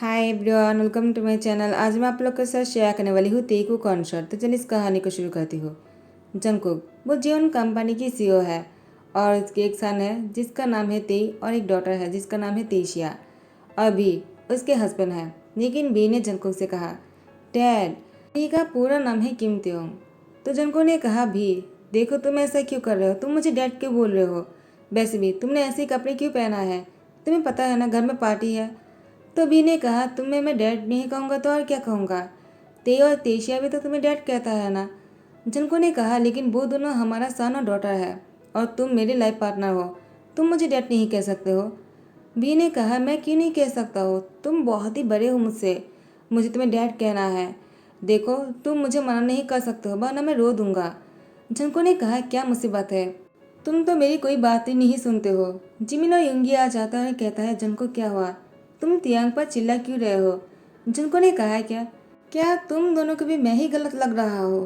Hi everyone, welcome to my channel. आज मैं आप लोग के साथ शेयर करने वाली हूँ तेकू कॉन्सर्ट। तो चलिए इस कहानी को शुरू करती हूँ। जंगकुक वो जीवन कंपनी की सीईओ है और उसके एक सन है जिसका नाम है तेई और एक डॉटर है जिसका नाम है तेशिया और बी उसके हस्बैंड है। लेकिन बी ने जंगकुक से कहा, डैड, बी का पूरा नाम है किम त्योंग। तो जंगकुक ने कहा, भी देखो तुम ऐसा क्यों कर रहे हो, तुम मुझे डैड क्यों बोल रहे हो, वैसे भी तुमने ऐसे कपड़े क्यों पहना है, तुम्हें पता है ना घर में पार्टी है। तो बी ने कहा, तुम्हें मैं डैड नहीं कहूँगा तो और क्या कहूँगा, ते और तेशिया भी तो तुम्हें डैड कहता है ना। जनको ने कहा, लेकिन वो दोनों हमारा सन और डॉटर है और तुम मेरे लाइफ पार्टनर हो, तुम मुझे डैड नहीं कह सकते हो। बी ने कहा, मैं क्यों नहीं कह सकता हो, तुम बहुत ही बड़े हो मुझसे, मुझे तुम्हें डैड कहना है। देखो तुम मुझे मना नहीं कर सकते हो वरना मैं रो दूंगा। जनको ने कहा, क्या मुसीबत है, तुम तो मेरी कोई बात ही नहीं सुनते हो। जिमिन और युंगी आ जाता है और कहता है, जनको क्या हुआ, तुम तियांग पर चिल्ला क्यों रहे हो। जनको ने कहा, क्या क्या तुम दोनों को भी मैं ही गलत लग रहा हो,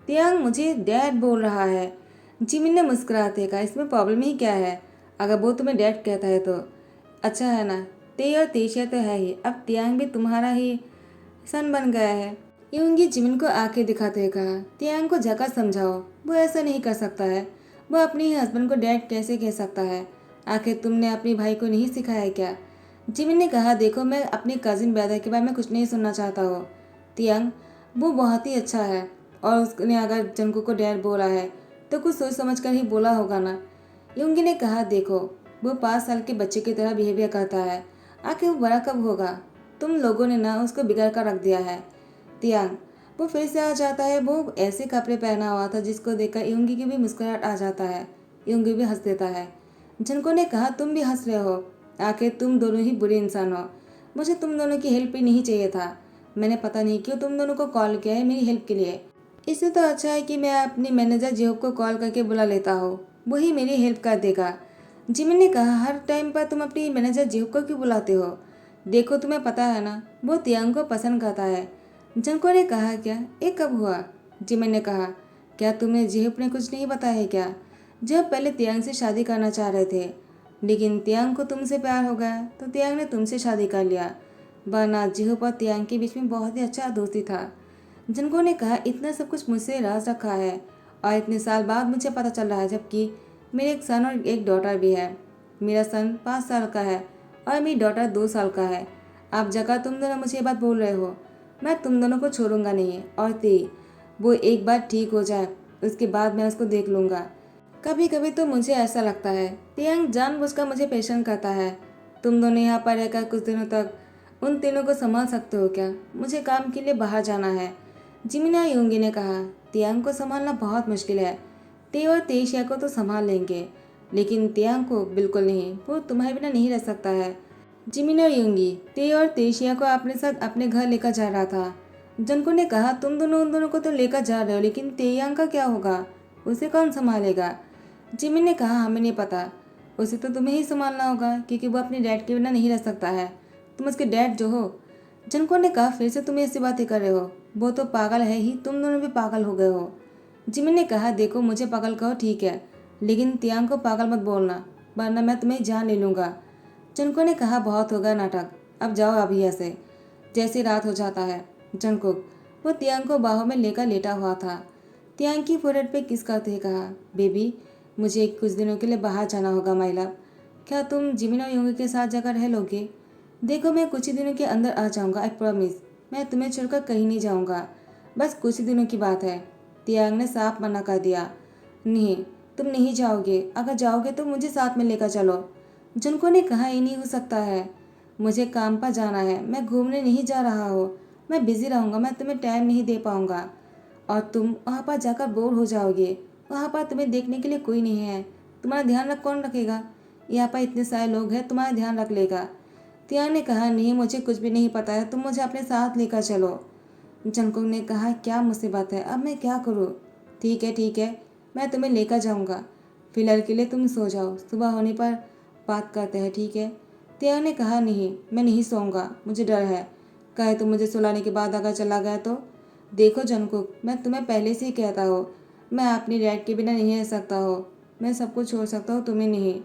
तियांग मुझे डैड बोल रहा है। जिमिन ने मुस्कुराते कहा, इसमें प्रॉब्लम ही क्या है, अगर वो तुम्हें डैड कहता है तो अच्छा है ना। ते और तेशिया तो है ही, अब तियांग भी तुम्हारा ही सन बन गया है। यूंगी जिमिन को आंखें दिखाते हुए कहा, तियांग को जाकर समझाओ, वो ऐसा नहीं कर सकता है, वो अपने ही हस्बैंड को डैड कैसे कह सकता है, आखिर तुमने अपने भाई को नहीं सिखाया क्या। जिमिन ने कहा, देखो मैं अपने कजिन ब्रदर के बारे में कुछ नहीं सुनना चाहता हो। तियांग वो बहुत ही अच्छा है और उसने अगर जंकू को डैड बोला है तो कुछ सोच समझ कर ही बोला होगा ना। यूंगी ने कहा, देखो वो 5 साल के बच्चे की तरह बिहेवियर करता है, आखिर वो बड़ा कब होगा, तुम लोगों ने ना उसको बिगाड़ कर रख दिया है। तियांग वो फिर से आ जाता है, वो ऐसे कपड़े पहना हुआ था जिसको देखकर यूंगी की भी मुस्कुराहट आ जाता है। यूंगी भी हंस देता है। जनको ने कहा, तुम भी हंस रहे हो, आखिर तुम दोनों ही बुरे इंसान हो, मुझे तुम दोनों की हेल्प ही नहीं चाहिए था, मैंने पता नहीं क्यों तुम दोनों को कॉल किया है मेरी हेल्प के लिए। इससे तो अच्छा है कि मैं अपनी मैनेजर जेहोब को कॉल करके बुला लेता हूँ, वही मेरी हेल्प कर देगा। जिमिन ने कहा, हर टाइम पर तुम अपनी मैनेजर जेहोब को क्यों बुलाते हो, देखो तुम्हें पता है ना वो तियांग को पसंद करता है। जंको ने कहा, क्या ये कब हुआ। जिमिन ने कहा, क्या तुम्हें जेहोब ने कुछ नहीं बताया है क्या। जेहोब पहले तियांग से शादी करना चाह रहे थे, लेकिन तियांग को तुमसे प्यार हो गया तो तियांग ने तुमसे शादी कर लिया, वरना जेहोब और तियांग के बीच में बहुत ही अच्छा दोस्ती था। जिनको ने कहा, इतना सब कुछ मुझसे राज रखा है और इतने साल बाद मुझे पता चल रहा है, जबकि मेरे एक सन और एक डॉटर भी है। मेरा सन 5 साल का है और मेरी डॉटर 2 साल का है। आप जगह तुम दोनों मुझे ये बात बोल रहे हो, मैं तुम दोनों को छोड़ूंगा नहीं। और ते वो एक बार ठीक हो जाए उसके बाद मैं उसको देख लूँगा। कभी कभी तो मुझे ऐसा लगता है तियांग जानबूझकर मुझे परेशान करता है। तुम दोनों यहाँ पर रहकर कुछ दिनों तक उन तीनों को संभाल सकते हो क्या, मुझे काम के लिए बाहर जाना है। जिमिना यूंगी ने कहा, तियांग को संभालना बहुत मुश्किल है, ते और तेशिया को तो संभाल लेंगे, लेकिन तियांग को बिल्कुल नहीं, वो तुम्हारे बिना नहीं रह सकता है। जिमिन और यूंगी ते और तेशिया को अपने साथ अपने घर लेकर जा रहा था। जनको ने कहा, तुम दोनों उन दोनों को तो लेकर जा रहे हो, लेकिन तेयांग का क्या होगा, उसे कौन संभालेगा। जिमिन ने कहा, हमें नहीं पता, उसे तो तुम्हें ही संभालना होगा क्योंकि वो अपने डैड के बिना नहीं रह सकता है, तुम उसके डैड जो हो। जनको ने कहा, फिर से तुम ऐसी बातें कर रहे हो, वो तो पागल है ही, तुम दोनों भी पागल हो गए हो। जिमिन ने कहा, देखो मुझे पागल कहो ठीक है, लेकिन तियांग को पागल मत बोलना वरना मैं तुम्हें जान ले लूँगा। जनको ने कहा, बहुत हो गया नाटक, अब जाओ अभी ऐसे। जैसे रात हो जाता है, जंकुक वो तियांग को बाहों में लेकर लेटा हुआ था। तियांग की फोrehead पे किस करते हुए कहा, बेबी मुझे कुछ दिनों के लिए बाहर जाना होगा माई लव, क्या तुम जिमिन और योंगी के साथ जाकर रह लोगे। देखो मैं कुछ ही दिनों के अंदर आ जाऊंगा, आई प्रॉमिस, मैं तुम्हें छोड़कर कहीं नहीं जाऊंगा, बस कुछ ही दिनों की बात है। तियांग ने साफ मना कर दिया, नहीं तुम नहीं जाओगे, अगर जाओगे तो मुझे साथ में लेकर चलो। जुनको ने कहा, ये नहीं हो सकता है, मुझे काम पर जाना है, मैं घूमने नहीं जा रहा हूँ, मैं बिजी रहूँगा, मैं तुम्हें टाइम नहीं दे पाऊँगा और तुम वहाँ पर जाकर बोर हो जाओगे, वहाँ पर तुम्हें देखने के लिए कोई नहीं है, तुम्हारा ध्यान रख कौन रखेगा, यहाँ पर इतने सारे लोग हैं, तुम्हारा ध्यान रख लेगा। तियांग ने कहा, नहीं मुझे कुछ भी नहीं पता है, तुम मुझे अपने साथ लेकर चलो। जंकुक ने कहा, क्या मुसीबत है, अब मैं क्या करूँ। ठीक है मैं तुम्हें लेकर जाऊँगा, फिलहाल के लिए तुम सो जाओ, सुबह होने पर बात करते हैं ठीक है। तियांग ने कहा, नहीं मैं नहीं सोऊंगा, मुझे डर है, कहे तो मुझे सुलाने के बाद अगर चला गया तो। देखो जंकुक मैं तुम्हें पहले से ही कहता हूँ, मैं अपनी डैड के बिना नहीं रह सकता हूँ, मैं सब कुछ छोड़ सकता हूँ तुम्हें नहीं,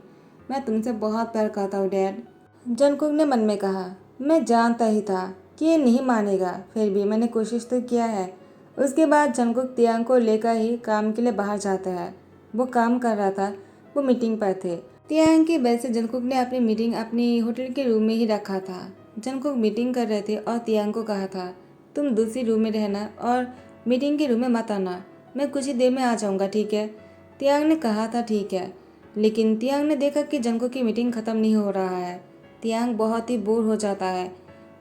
मैं तुमसे बहुत प्यार करता हूँ डैड। जंकुक ने मन में कहा, मैं जानता ही था कि ये नहीं मानेगा, फिर भी मैंने कोशिश तो किया है। उसके बाद जंगकुक तियांग को लेकर ही काम के लिए बाहर जाता है। वो काम कर रहा था, वो मीटिंग पर थे। तियांग की वजह से जंगकुक ने अपनी मीटिंग अपनी होटल के रूम में ही रखा था। जंगकुक मीटिंग कर रहे थे और तियांग को कहा था, तुम दूसरी रूम में रहना और मीटिंग के रूम में मत आना, मैं कुछ ही देर में आ जाऊँगा, ठीक है। तियांग ने कहा था ठीक है, लेकिन तियांग ने देखा कि जंगकुक की मीटिंग ख़त्म नहीं हो रहा है। तियांग बहुत ही बोर हो जाता है,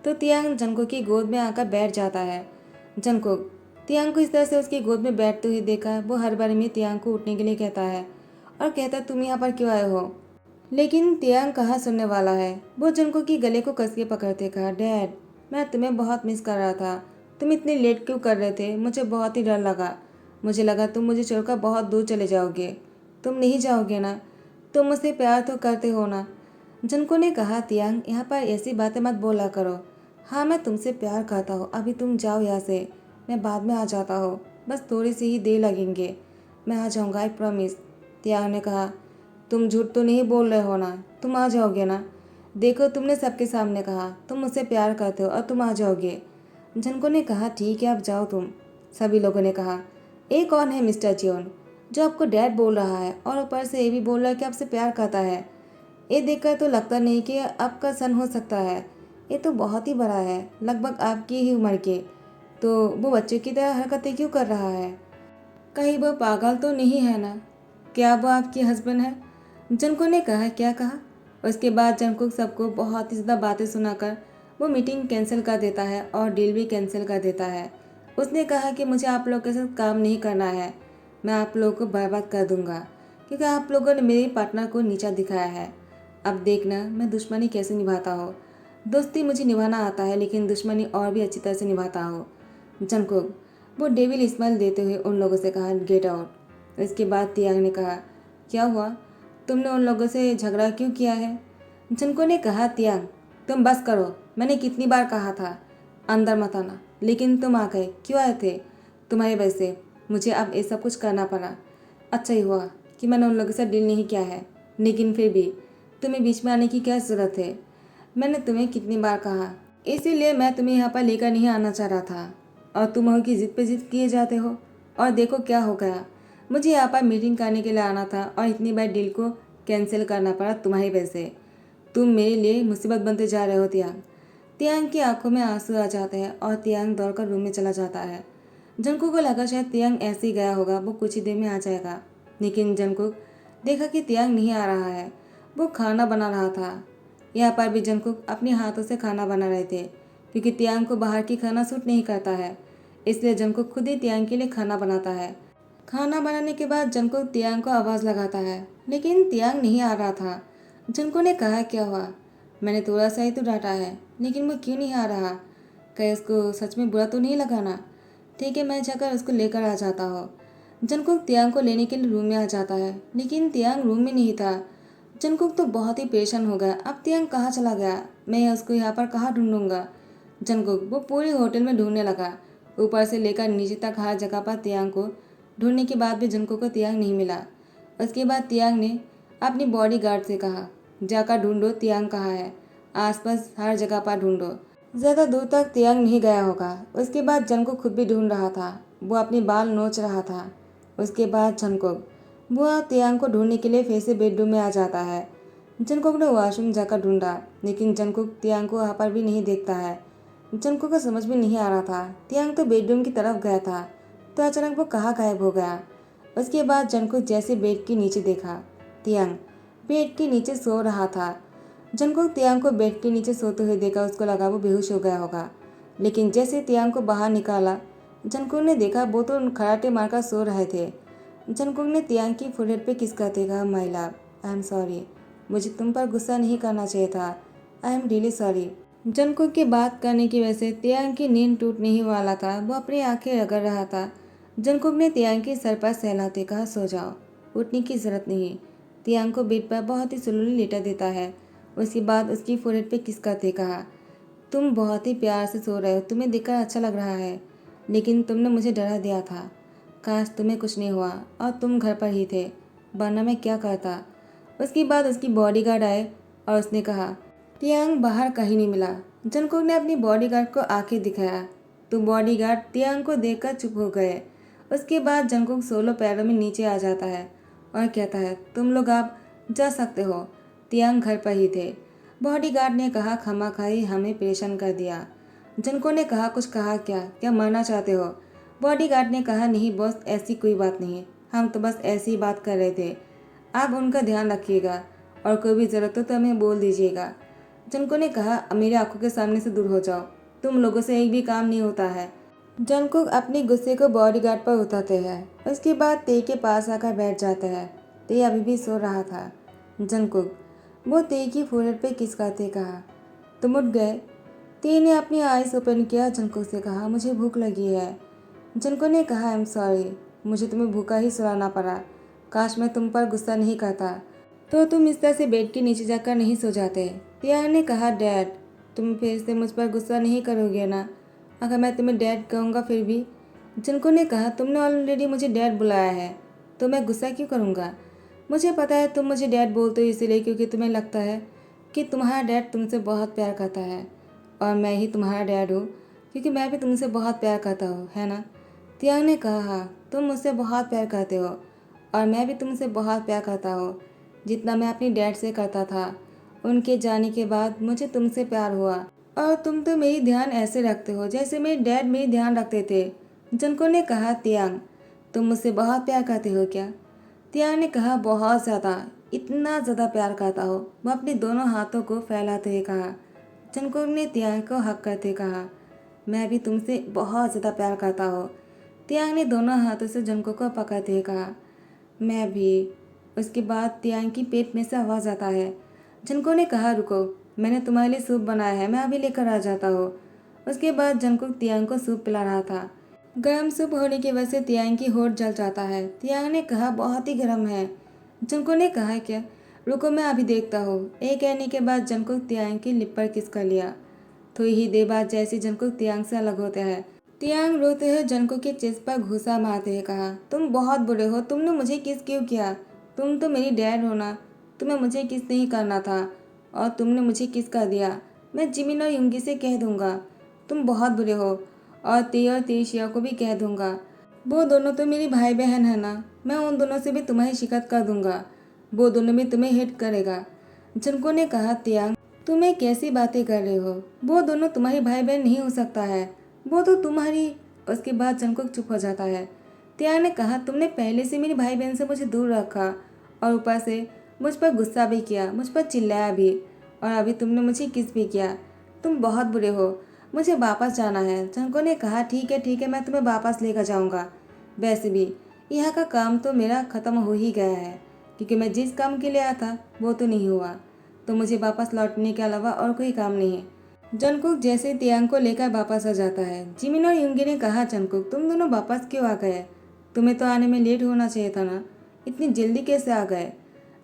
तो तियांग जंगकुक की गोद में आकर बैठ जाता है। जंगकुक तियांग को इस तरह से उसकी गोद में बैठते हुए देखा, वो हर बार में तियांग को उठने के लिए कहता है और कहता है तुम यहाँ पर क्यों आए हो। लेकिन तियांग कहाँ सुनने वाला है। वो जंगकुक की गले को कस के पकड़ते कहा, डैड मैं तुम्हें बहुत मिस कर रहा था, तुम इतनी लेट क्यों कर रहे थे, मुझे बहुत ही डर लगा, मुझे लगा तुम मुझे छोड़कर बहुत दूर चले जाओगे। तुम नहीं जाओगे ना, तुम मुझसे प्यार तो करते हो ना। जंको ने कहा, तियांग यहाँ पर ऐसी बातें मत बोला करो। हाँ मैं तुमसे प्यार करता हूँ, अभी तुम जाओ यहाँ से, मैं बाद में आ जाता हूँ, बस थोड़ी सी ही देर लगेंगे, मैं आ जाऊँगा, आई प्रॉमिस। तियांग ने कहा, तुम झूठ तो नहीं बोल रहे हो ना, तुम आ जाओगे ना। देखो तुमने सबके सामने कहा तुम मुझसे प्यार करते हो और तुम आ जाओगे। जनको ने कहा, ठीक है अब जाओ तुम। सभी लोगों ने कहा, ये कौन है मिस्टर जियोन जो आपको डैड बोल रहा है और ऊपर से ये भी बोल रहा है कि आपसे प्यार करता है। ये देखकर तो लगता नहीं कि आपका सन हो सकता है, ये तो बहुत ही बड़ा है, लगभग आपकी ही उम्र के। तो वो बच्चे की तरह हरकतें क्यों कर रहा है, कहीं वो पागल तो नहीं है ना। क्या वो आपकी हस्बैंड है। जंको ने कहा, क्या कहा। उसके बाद जंकुक सबको बहुत ही ज़्यादा बातें सुनाकर वो मीटिंग कैंसिल कर देता है और डील भी कैंसिल कर देता है। उसने कहा कि मुझे आप लोगों के साथ काम नहीं करना है, मैं आप लोगों को बर्बाद कर दूंगा, क्योंकि आप लोगों ने मेरे पार्टनर को नीचा दिखाया है। अब देखना मैं दुश्मनी कैसे निभाता हूँ। दोस्ती मुझे निभाना आता है, लेकिन दुश्मनी और भी अच्छी तरह से निभाता हूँ। जंकुक वो डेविल स्माइल देते हुए उन लोगों से कहा, गेट आउट। इसके बाद तियांग ने कहा, क्या हुआ, तुमने उन लोगों से झगड़ा क्यों किया है। जंको ने कहा, तियांग तुम बस करो, मैंने कितनी बार कहा था अंदर मत आना, लेकिन तुम आ गए, क्यों आए थे। तुम्हारी वजह से मुझे अब ये सब कुछ करना पड़ा। अच्छा ही हुआ कि मैंने उन लोगों से डील नहीं किया है, लेकिन फिर भी तुम्हें बीच में आने की क्या ज़रूरत है। मैंने तुम्हें कितनी बार कहा, इसीलिए मैं तुम्हें यहाँ पर लेकर नहीं आना चाह रहा था, और तुम हो कि जिद पे जिद किए जाते हो। और देखो क्या हो गया, मुझे यहाँ पर मीटिंग करने के लिए आना था और इतनी बार डील को कैंसिल करना पड़ा तुम्हारी वजह से। तुम मेरे लिए मुसीबत बनते जा रहे हो तियांग। तियांग की आंखों में आंसू आ जाते हैं और तियांग दौड़कर रूम में चला जाता है। जंकुक को लगा शायद तियांग ऐसे ही गया होगा, वो कुछ ही देर में आ जाएगा, लेकिन जंकुक देखा कि तियांग नहीं आ रहा है, वो खाना बना रहा था। यहाँ पर भी जंकुक अपने हाथों से खाना बना रहे थे, क्योंकि तियांग को बाहर की खाना सूट नहीं करता है, इसलिए जंकुक खुद ही तियांग के लिए खाना बनाता है। खाना बनाने के बाद जंकुक तियांग को आवाज़ लगाता है, लेकिन तियांग नहीं आ रहा था। जंकुक ने कहा, क्या हुआ, मैंने थोड़ा सा ही तो डांटा है, लेकिन वो क्यों नहीं आ रहा, कहीं उसको सच में बुरा तो नहीं लगाना। ठीक है मैं जाकर उसको लेकर आ जाता हूँ। जंकुक तियांग को लेने के लिए रूम में आ जाता है, लेकिन तियांग रूम में नहीं था। जंकुक तो बहुत ही परेशान हो गया, अब तियांग कहाँ चला गया, मैं उसको यहाँ पर कहाँ ढूंढूंगा। जंकुक वो पूरे होटल में ढूंढने लगा, ऊपर से लेकर नीचे तक हर जगह पर तियांग को ढूंढने के बाद भी जंकुक को तियांग नहीं मिला। उसके बाद तियांग ने अपनी बॉडीगार्ड से कहा, जाकर ढूंढो तियांग कहाँ है, आसपास हर जगह पर ढूंढो, ज़्यादा दूर तक तियांग नहीं गया होगा। उसके बाद जंकुक खुद भी ढूंढ रहा था, वो अपने बाल नोच रहा था। उसके बाद जंकुक वो तियांग को ढूंढने के लिए फिर से बेडरूम में आ जाता है। जंकुक ने वॉशरूम जाकर ढूंढा, लेकिन जंकुक तियांग को वहाँ पर भी नहीं देखता है। जंकुक को समझ में नहीं आ रहा था, तियांग तो बेडरूम की तरफ गया था, तो अचानक वो कहाँ गायब हो गया। उसके बाद जंकुक जैसे बेड के नीचे देखा, तियांग बेड के नीचे सो रहा था। जंकुक तियांग को बेड के नीचे सोते हुए देखा, उसको लगा वो बेहोश हो गया होगा, लेकिन जैसे तियांग को बाहर निकाला, जंकुक ने देखा वो तो खराटे मारकर सो रहे थे। जंकुक ने तियांग की फोrehead पे किस करते कहा, my love I am sorry, मुझे तुम पर गुस्सा नहीं करना चाहिए था, I am really sorry. Jungkook की बात करने की वजह से तियांग की नींद टूटने ही वाला था, वो अपनी आंखें रगड़ रहा था। जंकुक ने तियांग के सर पर सहलाते कहा, सो जाओ, उठने की जरूरत नहीं। तियांग को बेड पर बहुत ही स्लोली लेटा देता है। उसके बाद उसकी फोrehead पे किस करते कहा, तुम बहुत ही प्यार से सो रहे हो, तुम्हें देखकर अच्छा लग रहा है, लेकिन तुमने मुझे डरा दिया था, काश तुम्हें कुछ नहीं हुआ और तुम घर पर ही थे, वरना मैं क्या करता। उसके बाद उसकी बॉडीगार्ड आए और उसने कहा, तियांग बाहर कहीं नहीं मिला, जंगकुक ने अपनी बॉडीगार्ड को आंखें दिखाया तो बॉडीगार्ड तियांग को देखकर चुप हो गए। उसके बाद जंगकुक सोलो पैरों में नीचे आ जाता है और कहता है, तुम लोग आप जा सकते हो। तियांग घर पर ही थे। बॉडीगार्ड ने कहा, खामखाई हमें परेशान कर दिया। जंगकुक ने कहा, कुछ कहा क्या? क्या मरना चाहते हो? बॉडीगार्ड ने कहा, नहीं बॉस, ऐसी कोई बात नहीं, हम तो बस ऐसी ही बात कर रहे थे। आप उनका ध्यान रखिएगा और कोई भी ज़रूरत हो तो हमें बोल दीजिएगा। जंको ने कहा, मेरी आंखों के सामने से दूर हो जाओ, तुम लोगों से एक भी काम नहीं होता है। जंकुक अपने गुस्से को बॉडीगार्ड पर उतारते हैं। उसके बाद ते के पास आकर बैठ जाता है। ते अभी भी सो रहा था। जंकुक वो ते की फोrehead पे किस करते कहा, तुम उठ गए? ते ने अपनी आईज ओपन किया। जंकुक से कहा, मुझे भूख लगी है। जंको ने कहा, आई एम सॉरी, मुझे तुम्हें भूखा ही सुलाना पड़ा। काश मैं तुम पर गुस्सा नहीं करता तो तुम इस तरह से बेड के नीचे जाकर नहीं सो जाते। तियांग ने कहा, डैड तुम फिर से मुझ पर गुस्सा नहीं करोगे ना? अगर मैं तुम्हें डैड कहूँगा फिर भी? जिनको ने कहा, तुमने ऑलरेडी मुझे डैड बुलाया है तो मैं गुस्सा क्यों करूँगा? मुझे पता है तुम मुझे डैड बोलते हो इसीलिए क्योंकि तुम्हें लगता है कि तुम्हारा डैड तुमसे बहुत प्यार करता है और मैं ही तुम्हारा डैड हूँ क्योंकि मैं भी तुमसे बहुत प्यार करता हूँ, है ना? तियांग ने कहा, हाँ तुम मुझसे बहुत प्यार करते हो और मैं भी तुमसे बहुत प्यार करता हूँ, जितना मैं अपनी डैड से करता था। उनके जाने के बाद मुझे तुमसे प्यार हुआ और तुम तो मेरी ध्यान ऐसे रखते हो जैसे मेरे डैड मेरी ध्यान रखते थे। जनको ने कहा, तियांग तुम मुझसे बहुत प्यार करते हो क्या? तियांग ने कहा, बहुत ज़्यादा, इतना ज़्यादा प्यार करता हो। वह अपने दोनों हाथों को फैलाते हुए कहा। जनको ने तियांग को हक करते कहा, मैं भी तुमसे बहुत ज़्यादा प्यार करता हूँ। तियांग ने दोनों हाथों से जनको को पकड़ते हुए कहा, मैं भी। उसके बाद तियांग की पेट में से आवाज़ आता है। जनको ने कहा, रुको, मैंने तुम्हारे लिए सूप बनाया है, मैं अभी लेकर आ जाता हूँ। उसके बाद जंकुक तियांग को सूप पिला रहा था। गर्म सूप होने की वजह से तियांग की होठ जल जाता है। तियांग ने कहा, बहुत ही गर्म है। जंकुक ने कहा, क्या? रुको मैं अभी देखता हूँ। ये कहने के बाद जंकुक तियांग की लिप पर किस कर लिया। थोड़ी ही देर बाद जैसे जंकुक तियांग से अलग होता है, तियांग रोते हुए जंकुक के चेस्ट पर घूसा मारते हुए कहा, तुम बहुत बुरे हो, तुमने मुझे किस क्यों किया? तुम तो मेरी डैड हो ना, तुम्हें मुझे किस नहीं करना था और तुमने मुझे किस कर दिया। मैं जिमिन और युंगी से कह दूंगा तुम बहुत बुरे हो और ती और तीशिया को भी कह दूंगा। वो दोनों तो मेरी भाई बहन है ना, मैं उन दोनों से भी तुम्हारी शिकायत कर दूंगा। वो दोनों भी तुम्हें हिट करेगा। जंको ने कहा, तियांग तुम्हें कैसी बातें कर रहे हो? वो दोनों तुम्हारी भाई बहन नहीं हो सकता है, वो तो तुम्हारी। उसके बाद जंकुक चुप हो जाता है। तियांग ने कहा, तुमने पहले से मेरी भाई बहन से मुझे दूर रखा और ऊपर से मुझ पर गुस्सा भी किया, मुझ पर चिल्लाया भी और अभी तुमने मुझे किस भी किया। तुम बहुत बुरे हो, मुझे वापस जाना है। जंको ने कहा, ठीक है मैं तुम्हें वापस लेकर जाऊंगा। वैसे भी यहाँ का काम तो मेरा ख़त्म हो ही गया है क्योंकि मैं जिस काम के लिए आया था वो तो नहीं हुआ, तो मुझे वापस लौटने के अलावा और कोई काम नहीं है। जंकुक जैसे तियांग को लेकर वापस आ जाता है। जिमिन और युंगी ने कहा, जंकुक तुम दोनों वापस क्यों आ गए? तुम्हें तो आने में लेट होना चाहिए था ना, इतनी जल्दी कैसे आ गए?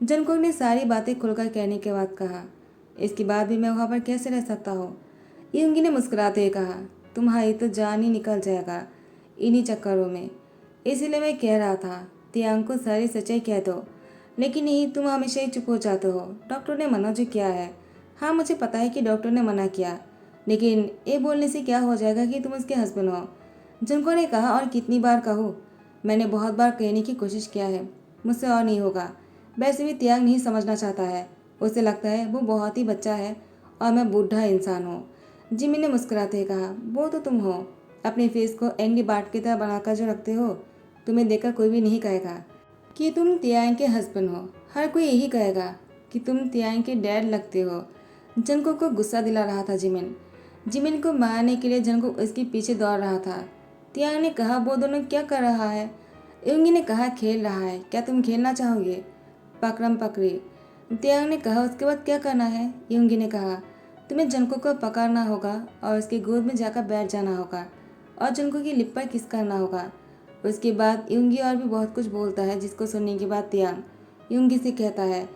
जंकुक ने सारी बातें खुलकर कहने के बाद कहा, इसके बाद भी मैं वहाँ पर कैसे रह सकता हूँ? युंगी ने मुस्कुराते हुए कहा, तुम्हारी तो जान ही निकल जाएगा इन्हीं चक्करों में, इसीलिए मैं कह रहा था तियांग को सारी सच्चाई कह दो। लेकिन नहीं, तुम हमेशा ही चुप हो जाते हो। डॉक्टर ने मना जो किया है। हाँ मुझे पता है कि डॉक्टर ने मना किया, लेकिन ये बोलने से क्या हो जाएगा कि तुम उसके हस्बैंड हो? जिनको ने कहा, और कितनी बार कहूँ, मैंने बहुत बार कहने की कोशिश किया है, मुझसे और नहीं होगा। वैसे भी तियांग नहीं समझना चाहता है, उसे लगता है वो बहुत ही बच्चा है और मैं बूढ़ा इंसान हूँ। जिमी ने मुस्कुराते हुए कहा, वो तो तुम हो, अपने फेस को एंडी बाट की तरह बनाकर जो रखते हो, तुम्हें देखकर कोई भी नहीं कहेगा कि तुम तियांग के हस्बैंड हो। हर कोई यही कहेगा कि तुम तियांग के डैड लगते हो। जंको को गुस्सा दिला रहा था जिमिन। जिमिन को मारने के लिए जंको उसके पीछे दौड़ रहा था। तियांग ने कहा, वो दोनों क्या कर रहा है? युंगी ने कहा, खेल रहा है। क्या तुम खेलना चाहोगे? पकड़म पकड़ी। तियांग ने कहा, उसके बाद क्या करना है? युंगी ने कहा, तुम्हें जंको को पकड़ना होगा और उसकी गोद में जाकर बैठ जाना होगा और जंको की लिप पर किस करना होगा। उसके बाद युंगी और भी बहुत कुछ बोलता है, जिसको सुनने के बाद तियांग युंगी से कहता है,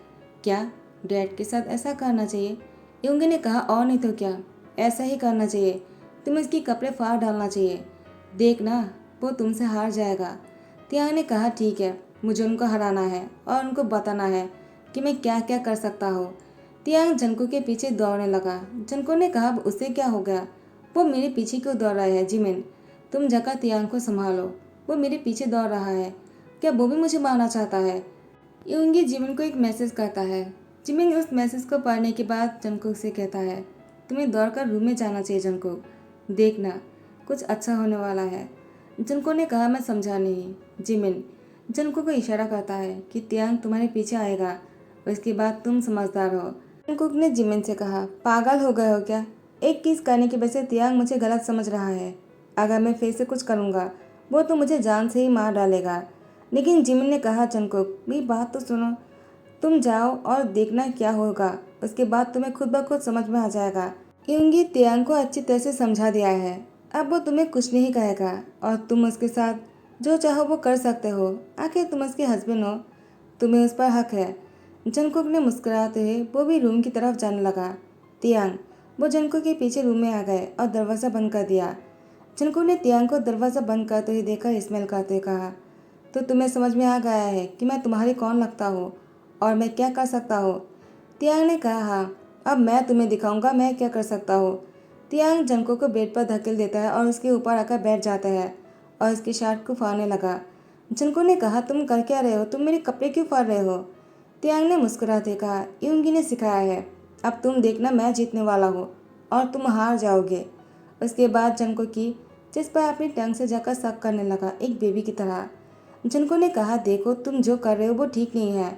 क्या डैड के साथ ऐसा करना चाहिए? युंगी ने कहा, और नहीं तो क्या, ऐसा ही करना चाहिए। तुम्हें इसके कपड़े फाड़ डालना चाहिए। देखना वो तुमसे हार जाएगा। तियांग ने कहा, ठीक है, मुझे उनको हराना है और उनको बताना है कि मैं क्या क्या कर सकता हूँ। तियांग जंको के पीछे दौड़ने लगा। जंको ने कहा, उसे क्या हो गया? वो मेरे पीछे क्यों दौड़ रहा है? जिमिन, तुम जाकर तियांग को संभालो, वो मेरे पीछे दौड़ रहा है। क्या वो भी मुझे मारना चाहता है? यूंगी जिमिन को एक मैसेज करता है। जिमिन उस मैसेज को पढ़ने के बाद जंको से कहता है, तुम्हें दौड़कर रूम में जाना चाहिए जंको, देखना कुछ अच्छा होने वाला है। जंको ने कहा, मैं समझा नहीं। जिमिन जंको को इशारा करता है कि तियांग तुम्हारे पीछे आएगा, उसके बाद तुम समझदार हो। जंकुक ने जिमिन से कहा, पागल हो गए हो क्या? एक किस करने की वजह से तियांग मुझे गलत समझ रहा है। अगर मैं फिर से कुछ करूँगा वो तो मुझे जान से ही मार डालेगा। लेकिन जिमिन ने कहा, जंकुक मेरी बात तो सुनो, तुम जाओ और देखना क्या होगा, उसके बाद तुम्हें खुद ब खुद समझ में आ जाएगा। यूंगी तियांग को अच्छी तरह से समझा दिया है, अब वो तुम्हें कुछ नहीं कहेगा और तुम उसके साथ जो चाहो वो कर सकते हो। आखिर तुम उसके हस्बैंड हो, तुम्हें उस पर हक है। जंकुक ने मुस्कुराते हुए वो भी रूम की तरफ जाने लगा। तियांग वो जंकुक के पीछे रूम में आ गए और दरवाज़ा बंद कर दिया। जंकुक ने तियांग को दरवाज़ा बंद करते हुए देखकर स्मेल करते हुए कहा, तो तुम्हें समझ में आ गया है कि मैं तुम्हारी कौन लगता हूँ और मैं क्या कर सकता हूँ? तियांग ने कहा, हाँ, अब मैं तुम्हें दिखाऊंगा मैं क्या कर सकता हूँ। तियांग जंको को बेड पर धकेल देता है और उसके ऊपर आकर बैठ जाता है और उसकी शर्ट को फाड़ने लगा। जंको ने कहा, तुम कर क्या रहे हो? तुम मेरे कपड़े क्यों फाड़ रहे हो? तियांग ने मुस्कुराते कहा, यूंगी ने सिखाया है, अब तुम देखना मैं जीतने वाला हूँ और तुम हार जाओगे। उसके बाद जंको की जिस पर अपनी टंग से जाकर शक करने लगा, एक बेबी की तरह। जंको ने कहा, देखो तुम जो कर रहे हो वो ठीक नहीं है।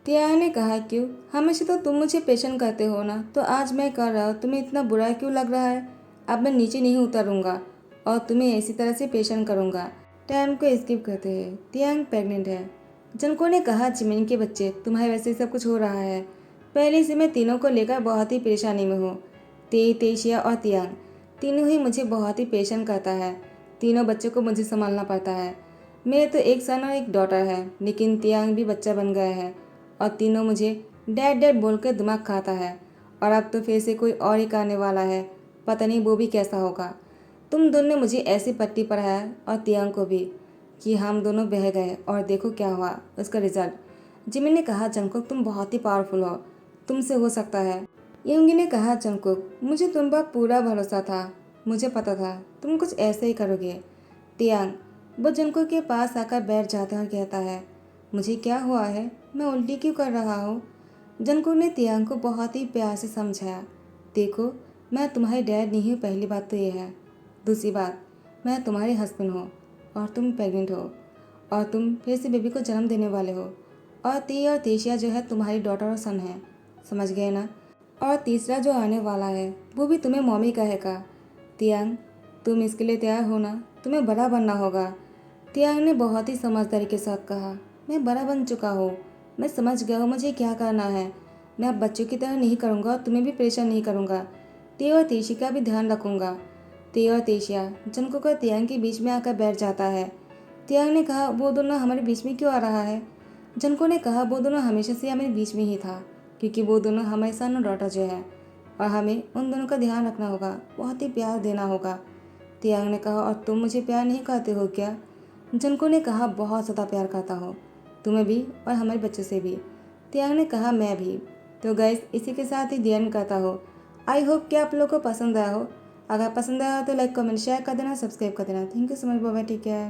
तियांग ने कहा, क्यों? हमेशा तो तुम मुझे पेशन करते हो ना, तो आज मैं कर रहा हूँ, तुम्हें इतना बुरा क्यों लग रहा है? अब मैं नीचे नहीं उतरूंगा और तुम्हें इसी तरह से पेशन करूंगा। टाइम को स्किप करते हैं। तियांग प्रेग्नेंट है। जंको ने कहा, जिमिन के बच्चे तुम्हारे वैसे सब कुछ हो रहा है, पहले से मैं तीनों को लेकर बहुत ही परेशानी में हूँ। तेशिया और तियांग तीनों ही मुझे बहुत ही पेशन करता है। तीनों बच्चों को मुझे संभालना पड़ता है। मेरे तो एक सन और एक डॉटर है, लेकिन तियांग भी बच्चा बन गया है और तीनों मुझे डैड डैड बोलकर दिमाग खाता है। और अब तो फिर से कोई और ही करने वाला है, पता नहीं वो भी कैसा होगा। तुम दोनों ने मुझे ऐसी पट्टी पढ़ाया और तियांग को भी कि हम दोनों बह गए और देखो क्या हुआ उसका रिजल्ट। जिमिन ने कहा, जंकुक तुम बहुत ही पावरफुल हो, तुमसे हो सकता है। यूंगी ने कहा, जंकुक मुझे तुम पर पूरा भरोसा था, मुझे पता था तुम कुछ ऐसे ही करोगे। तियांग वो जंकुक के पास आकर बैठ जाता है और कहता है, मुझे क्या हुआ है, मैं उल्टी क्यों कर रहा हूँ? जंकुक ने तियांग को बहुत ही प्यार से समझाया, देखो मैं तुम्हारी डैड नहीं हूँ, पहली बात तो ये है। दूसरी बात, मैं तुम्हारे हस्बैंड हूँ और तुम प्रेग्नेंट हो और तुम फिर से बेबी को जन्म देने वाले हो और तेशिया जो है तुम्हारी डॉटर और सन है, समझ गए ना? और तीसरा जो आने वाला है वो भी तुम्हें मम्मी कहेगा। तियांग तुम इसके लिए तैयार हो ना? तुम्हें बड़ा बनना होगा। तियांग ने बहुत ही समझदारी के साथ कहा, मैं बड़ा बन चुका हूँ, मैं समझ गया हूँ मुझे क्या करना है। मैं अब बच्चों की तरह नहीं करूँगा और तुम्हें भी परेशान नहीं करूँगा। ते और तेशी का भी ध्यान रखूँगा। ते और तेशिया जंकुक और तियांग के बीच में आकर बैठ जाता है। तियांग ने कहा, वो दोनों हमारे बीच में क्यों आ रहा है? जंको ने कहा, वो दोनों हमेशा से हमारे बीच में ही था, क्योंकि वो दोनों हमारे सन और डॉटर जो है और हमें उन दोनों का ध्यान रखना होगा, बहुत ही प्यार देना होगा। तियांग ने कहा, और तुम मुझे प्यार नहीं करते हो क्या? जंको ने कहा, बहुत ज़्यादा प्यार करता हूँ, तुम्हें भी और हमारे बच्चों से भी। तियांग ने कहा, मैं भी। तो गाइस इसी के साथ ही दी एंड करता हो। आई होप कि आप लोगों को पसंद आया हो। अगर पसंद आया हो तो लाइक कमेंट शेयर कर देना, सब्सक्राइब कर देना। Thank you so much, bye bye, take care.